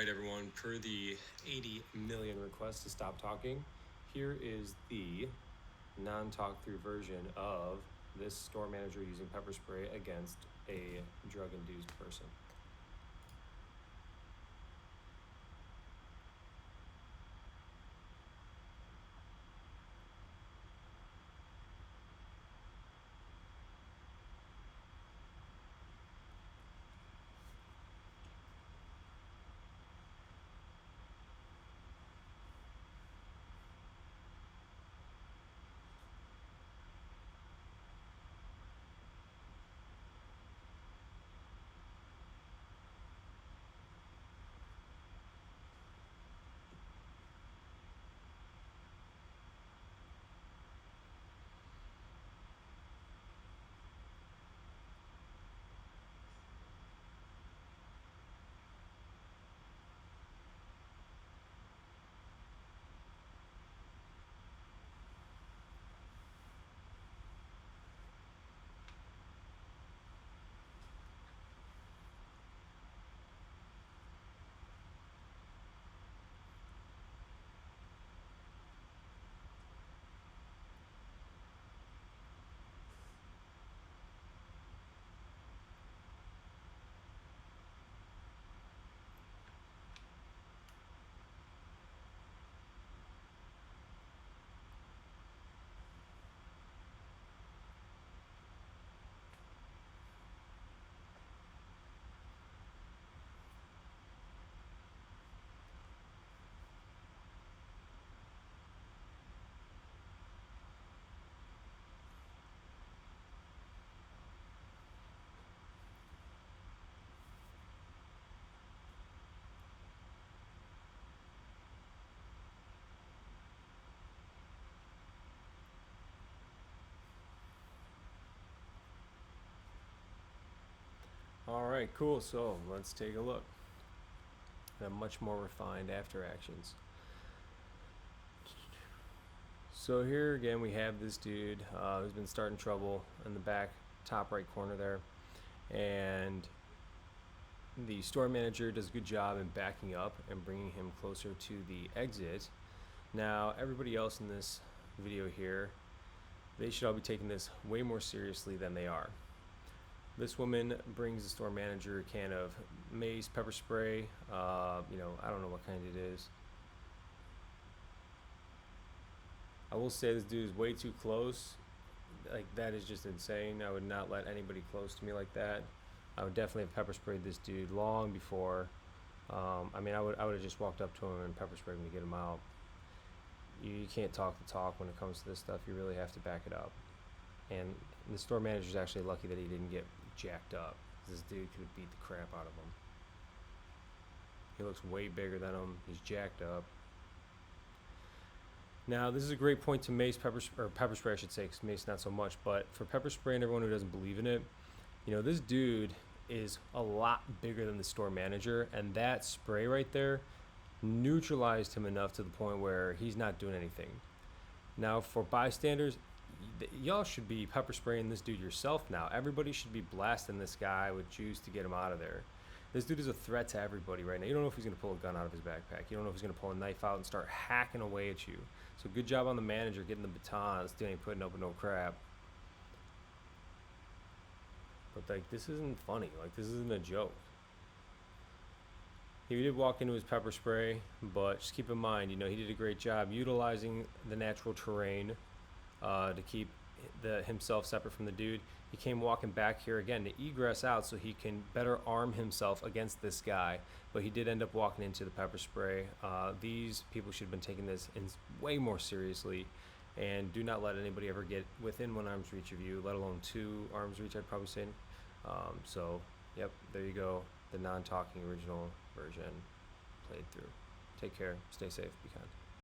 Alright everyone, per the 80 million requests to stop talking, here is the non-talk-through version of this store manager using pepper spray against a drug-induced person. Alright, cool, so let's take a look at much more refined after actions. So here again we have this dude who's been starting trouble in the back top right corner there, and the store manager does a good job in backing up and bringing him closer to the exit. Now everybody else in this video here, they should all be taking this way more seriously than they are. This woman brings the store manager a can of mace pepper spray. I don't know what kind it is. I will say this dude is way too close. Like, that is just insane. I would not let anybody close to me like that. I would definitely have pepper sprayed this dude long before. I would have just walked up to him and pepper sprayed him to get him out. You can't talk the talk when it comes to this stuff. You really have to back it up. And the store manager's actually lucky that he didn't get jacked up. This dude could have beat the crap out of him. He looks way bigger than him. He's jacked up. Now, this is a great point to mace pepper spray, I should say, because mace not so much. But for pepper spray and everyone who doesn't believe in it, this dude is a lot bigger than the store manager, and that spray right there neutralized him enough to the point where he's not doing anything. Now, for bystanders, y'all should be pepper spraying this dude yourself now. Everybody should be blasting this guy with juice to get him out of there. This dude is a threat to everybody right now. You don't know if he's going to pull a gun out of his backpack. You don't know if he's going to pull a knife out and start hacking away at you. So good job on the manager getting the baton. Still ain't putting up with no crap. But, this isn't funny. This isn't a joke. He did walk into his pepper spray, but just keep in mind, he did a great job utilizing the natural terrain to keep himself separate from the dude. He came walking back here again to egress out so he can better arm himself against this guy, but he did end up walking into the pepper spray. These people should have been taking this way more seriously, and do not let anybody ever get within 1 arm's reach of you, let alone 2 arms reach, I'd probably say. So yep, there you go, the non-talking original version played through. Take care, stay safe, be kind.